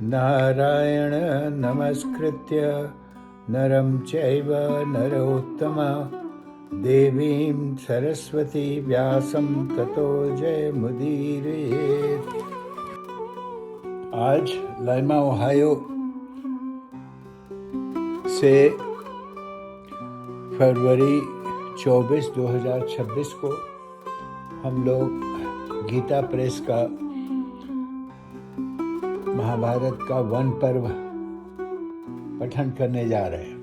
नारायण नमस्कृत्य नरं चैव नरोत्तमं देवीं सरस्वती व्यासं ततो जयमुदीरयेत्। आज लाइमा ओहायो से फरवरी 24, 2026 को हम लोग गीता प्रेस का महाभारत का वन पर्व पठन करने जा रहे हैं।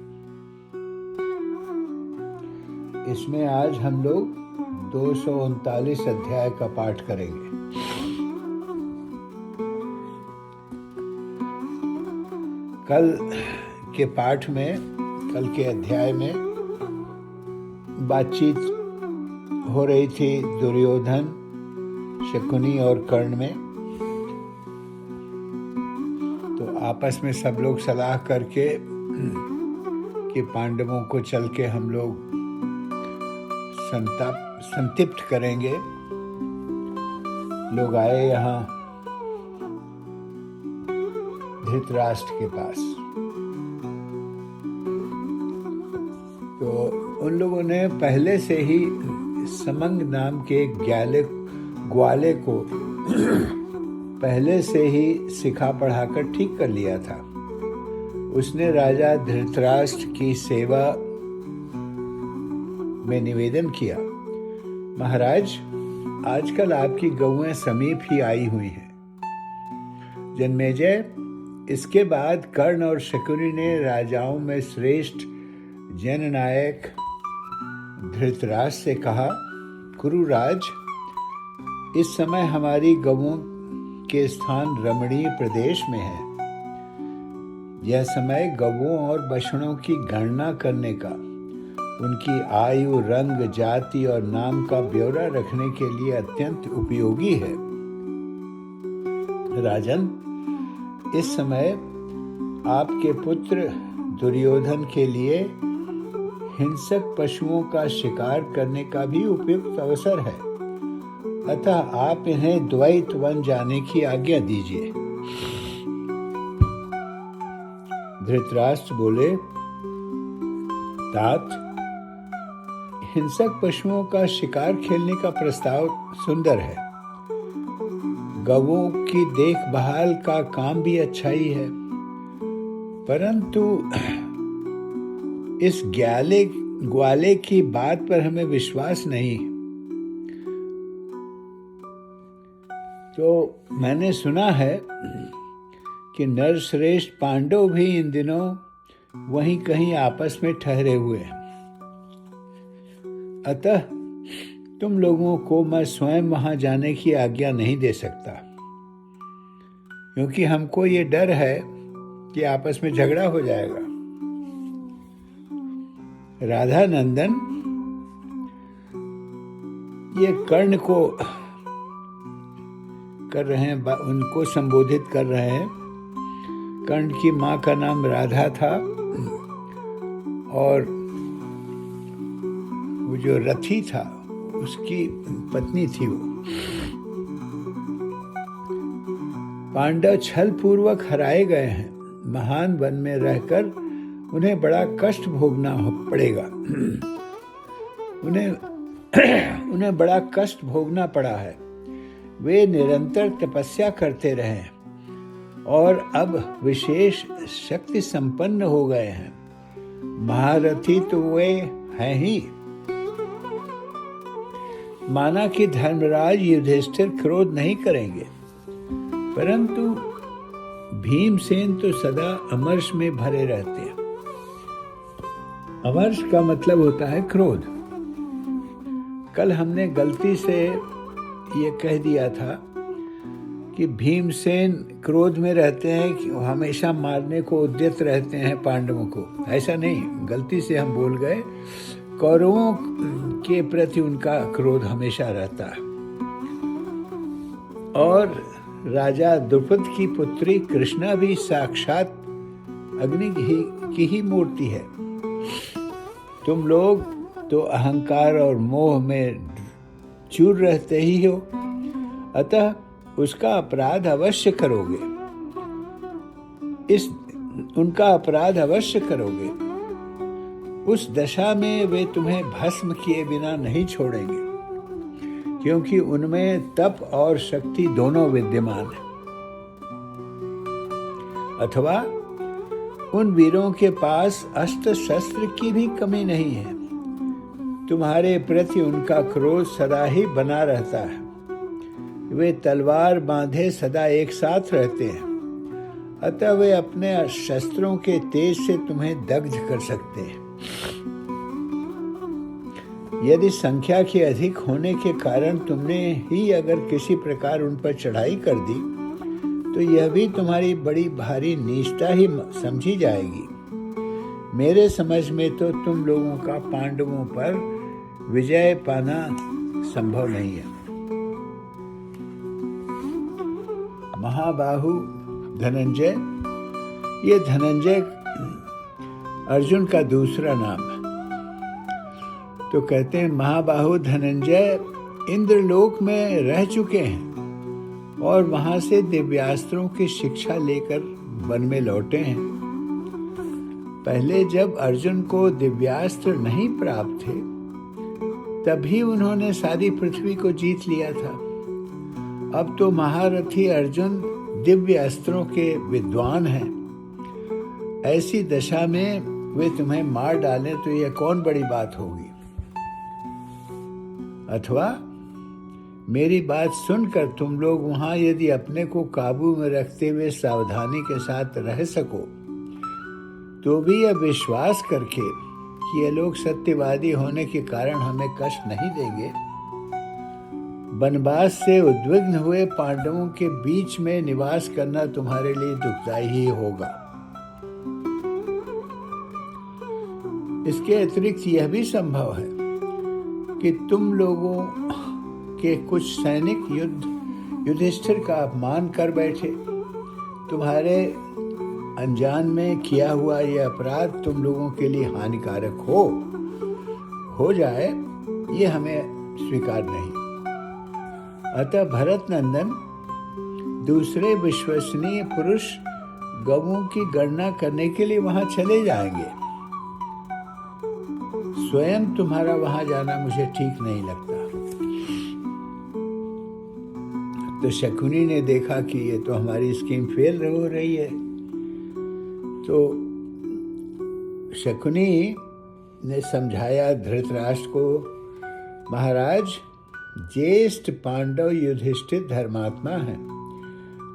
इसमें आज हम लोग 239 अध्याय का पाठ करेंगे। कल के पाठ में, कल के अध्याय में बातचीत हो रही थी दुर्योधन, शकुनी और कर्ण में। तो आपस में सब लोग सलाह करके कि पांडवों को चल के हम लोग संतृप्त करेंगे। लोग आए यहाँ धृतराष्ट्र के पास। तो उन लोगों ने पहले से ही समंग नाम के ग्वाले को पहले से ही सिखा पढ़ाकर ठीक कर लिया था। उसने राजा धृतराष्ट्र की सेवा में निवेदन किया, महाराज, आजकल आपकी गौएं समीप ही आई हुई हैं। जन्मेजय, इसके बाद कर्ण और शकुनी ने राजाओं में श्रेष्ठ जननायक धृतराष्ट्र से कहा, कुरुराज, इस समय हमारी गौओं के स्थान रमणीय प्रदेश में है। यह समय गौओं और बछड़ों की गणना करने का, उनकी आयु, रंग, जाति और नाम का ब्यौरा रखने के लिए अत्यंत उपयोगी है। राजन, इस समय आपके पुत्र दुर्योधन के लिए हिंसक पशुओं का शिकार करने का भी उपयुक्त अवसर है। अतः आप इन्हें द्वैत वन जाने की आज्ञा दीजिए। धृतराष्ट्र बोले, तात, हिंसक पशुओं का शिकार खेलने का प्रस्ताव सुंदर है। गौओं की देखभाल का काम भी अच्छा ही है, परंतु इस ग्वाले की बात पर हमें विश्वास नहीं। तो मैंने सुना है कि नरश्रेष्ठ पांडव भी इन दिनों वहीं कहीं आपस में ठहरे हुए हैं। अतः तुम लोगों को मैं स्वयं वहां जाने की आज्ञा नहीं दे सकता, क्योंकि हमको ये डर है कि आपस में झगड़ा हो जाएगा। राधा नंदन, ये कर्ण को कर रहे हैं, उनको संबोधित कर रहे हैं। कर्ण की माँ का नाम राधा था और वो जो रथी था उसकी पत्नी थी वो। पांडव छल पूर्वक हराए गए हैं। महान वन में रहकर उन्हें बड़ा कष्ट भोगना पड़ेगा। उन्हें बड़ा कष्ट भोगना पड़ा है। वे निरंतर तपस्या करते रहे और अब विशेष शक्ति संपन्न हो गए हैं। महारथी तो वे हैं ही। माना कि धर्मराज युधिष्ठिर क्रोध नहीं करेंगे, परंतु भीमसेन तो सदा अमर्ष में भरे रहते हैं। अमर्ष का मतलब होता है क्रोध। कल हमने गलती से ये कह दिया था कि भीमसेन क्रोध में रहते हैं, कि हमेशा मारने को उद्यत रहते हैं पांडवों को। ऐसा नहीं, गलती से हम बोल गए। कौरवों के प्रति उनका क्रोध हमेशा रहता है। और राजा द्रुपद की पुत्री कृष्णा भी साक्षात अग्नि की ही मूर्ति है। तुम लोग तो अहंकार और मोह में चूर रहते ही हो, अतः उसका अपराध अवश्य करोगे। इस उनका अपराध अवश्य करोगे। उस दशा में वे तुम्हें भस्म किए बिना नहीं छोड़ेंगे, क्योंकि उनमें तप और शक्ति दोनों विद्यमान है। अथवा उन वीरों के पास अस्त्र शस्त्र की भी कमी नहीं है। तुम्हारे प्रति उनका क्रोध सदा ही बना रहता है। वे तलवार बांधे सदा एक साथ रहते हैं, अतः वे अपने शस्त्रों के तेज से तुम्हें दग्ध कर सकते हैं। यदि संख्या के अधिक होने के कारण तुमने ही अगर किसी प्रकार उन पर चढ़ाई कर दी, तो यह भी तुम्हारी बड़ी भारी नीचता ही समझी जाएगी। मेरे समझ में तो तुम लोगों का पांडवों पर विजय पाना संभव नहीं है। महाबाहु धनंजय, ये धनंजय अर्जुन का दूसरा नाम है। तो कहते हैं महाबाहु धनंजय इंद्रलोक में रह चुके हैं और वहां से दिव्यास्त्रों की शिक्षा लेकर वन में लौटे हैं। पहले जब अर्जुन को दिव्यास्त्र नहीं प्राप्त थे, तभी उन्होंने सारी पृथ्वी को जीत लिया था। अब तो महारथी अर्जुन दिव्य अस्त्रों के विद्वान हैं। ऐसी दशा में वे तुम्हें मार डालें तो यह कौन बड़ी बात होगी। अथवा मेरी बात सुनकर तुम लोग वहां यदि अपने को काबू में रखते हुए सावधानी के साथ रह सको, तो भी यह विश्वास करके कि ये लोग सत्यवादी होने के कारण हमें कष्ट नहीं देंगे, वनवास से उद्विग्न हुए पांडवों के बीच में निवास करना तुम्हारे लिए दुखदायी ही होगा। इसके अतिरिक्त यह भी संभव है कि तुम लोगों के कुछ सैनिक युधिष्ठिर का अपमान कर बैठे। तुम्हारे अनजान में किया हुआ यह अपराध तुम लोगों के लिए हानिकारक हो जाए, ये हमें स्वीकार नहीं। अतः भरत नंदन दूसरे विश्वसनीय पुरुष गवों की गणना करने के लिए वहां चले जाएंगे। स्वयं तुम्हारा वहां जाना मुझे ठीक नहीं लगता। तो शकुनी ने देखा कि ये तो हमारी स्कीम फेल हो रही है। तो शकुनी ने समझाया धृतराष्ट्र को, महाराज, ज्येष्ठ पांडव युधिष्ठिर धर्मात्मा हैं।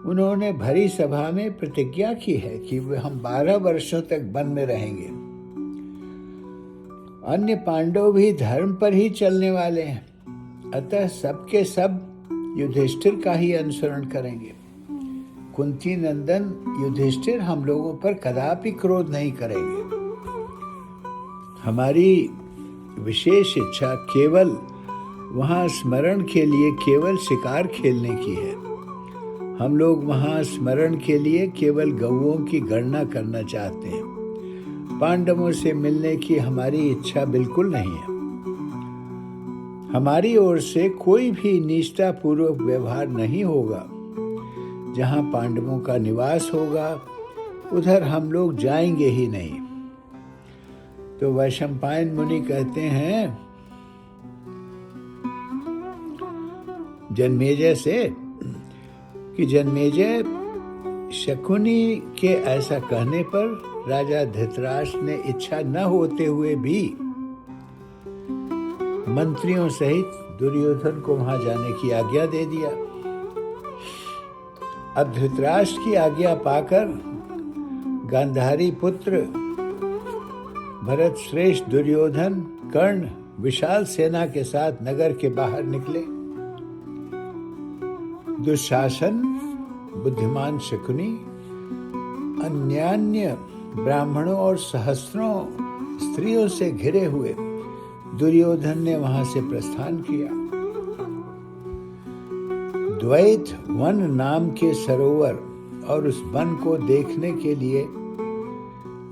उन्होंने भरी सभा में प्रतिज्ञा की है कि वे हम 12 वर्षों तक वन में रहेंगे। अन्य पांडव भी धर्म पर ही चलने वाले हैं, अतः सबके सब युधिष्ठिर का ही अनुसरण करेंगे। कुंती नंदन युधिष्ठिर हम लोगों पर कदापि क्रोध नहीं करेंगे। हमारी विशेष इच्छा केवल वहां स्मरण के लिए केवल शिकार खेलने की है। हम लोग वहां स्मरण के लिए केवल गौओं की गणना करना चाहते हैं। पांडवों से मिलने की हमारी इच्छा बिल्कुल नहीं है। हमारी ओर से कोई भी निष्ठा पूर्वक व्यवहार नहीं होगा। जहां पांडवों का निवास होगा उधर हम लोग जाएंगे ही नहीं। तो वैशंपायन मुनि कहते हैं जन्मेजय से कि जन्मेजय, शकुनी के ऐसा कहने पर राजा धृतराष्ट्र ने इच्छा न होते हुए भी मंत्रियों सहित दुर्योधन को वहां जाने की आज्ञा दे दिया। अब धृतराष्ट्र की आज्ञा पाकर गांधारी पुत्र भरत श्रेष्ठ दुर्योधन कर्ण विशाल सेना के साथ नगर के बाहर निकले। दुशासन, बुद्धिमान शकुनी, अन्यान्य ब्राह्मणों और सहस्त्रों स्त्रियों से घिरे हुए दुर्योधन ने वहां से प्रस्थान किया। द्वैत वन नाम के सरोवर और उस वन को देखने के लिए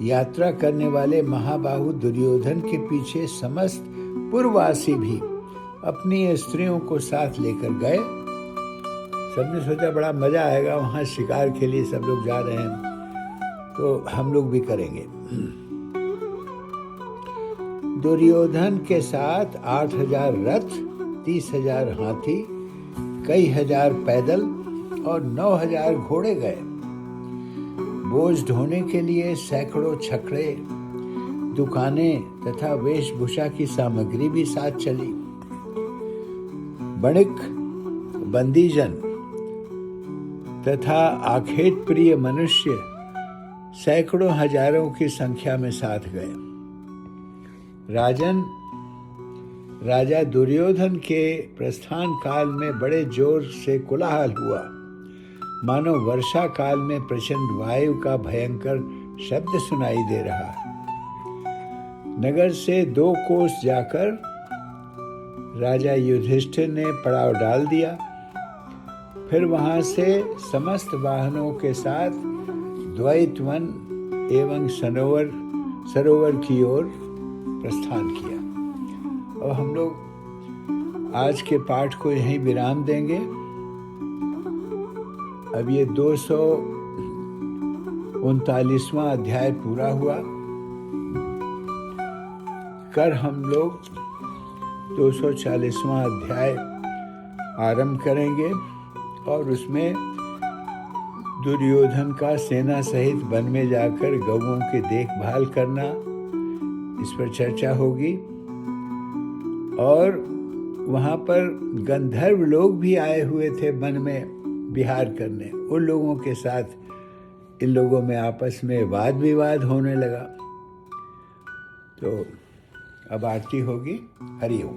यात्रा करने वाले महाबाहु दुर्योधन के पीछे समस्त पुरवासी भी अपनी स्त्रियों को साथ लेकर गए। सबने सोचा बड़ा मजा आएगा, वहां शिकार के लिए सब लोग जा रहे हैं। तो हम लोग भी करेंगे। दुर्योधन के साथ 8,000 रथ, 30,000 हाथी, कई हजार पैदल और 9,000 घोड़े गए। बोझ ढोने के लिए सैकड़ों छकड़े, दुकानें तथा वेशभूषा की सामग्री भी साथ चली। बणिक, बंदीजन तथा आखेट प्रिय मनुष्य सैकड़ों हजारों की संख्या में साथ गए। राजा दुर्योधन के प्रस्थान काल में बड़े जोर से कोलाहल हुआ, मानो वर्षा काल में प्रचंड वायु का भयंकर शब्द सुनाई दे रहा। नगर से 2 कोस जाकर राजा युधिष्ठिर ने पड़ाव डाल दिया। फिर वहां से समस्त वाहनों के साथ द्वैतवन एवं सरोवर की ओर प्रस्थान किया। और हम लोग आज के पाठ को यहीं विराम देंगे। अब ये 239वां अध्याय पूरा हुआ। कर हम लोग 240वां अध्याय आरंभ करेंगे और उसमें दुर्योधन का सेना सहित वन में जाकर गौओं की देखभाल करना, इस पर चर्चा होगी। और वहाँ पर गंधर्व लोग भी आए हुए थे वन में विहार करने। उन लोगों के साथ इन लोगों में आपस में वाद विवाद होने लगा। तो अब आरती होगी। हरि ओम।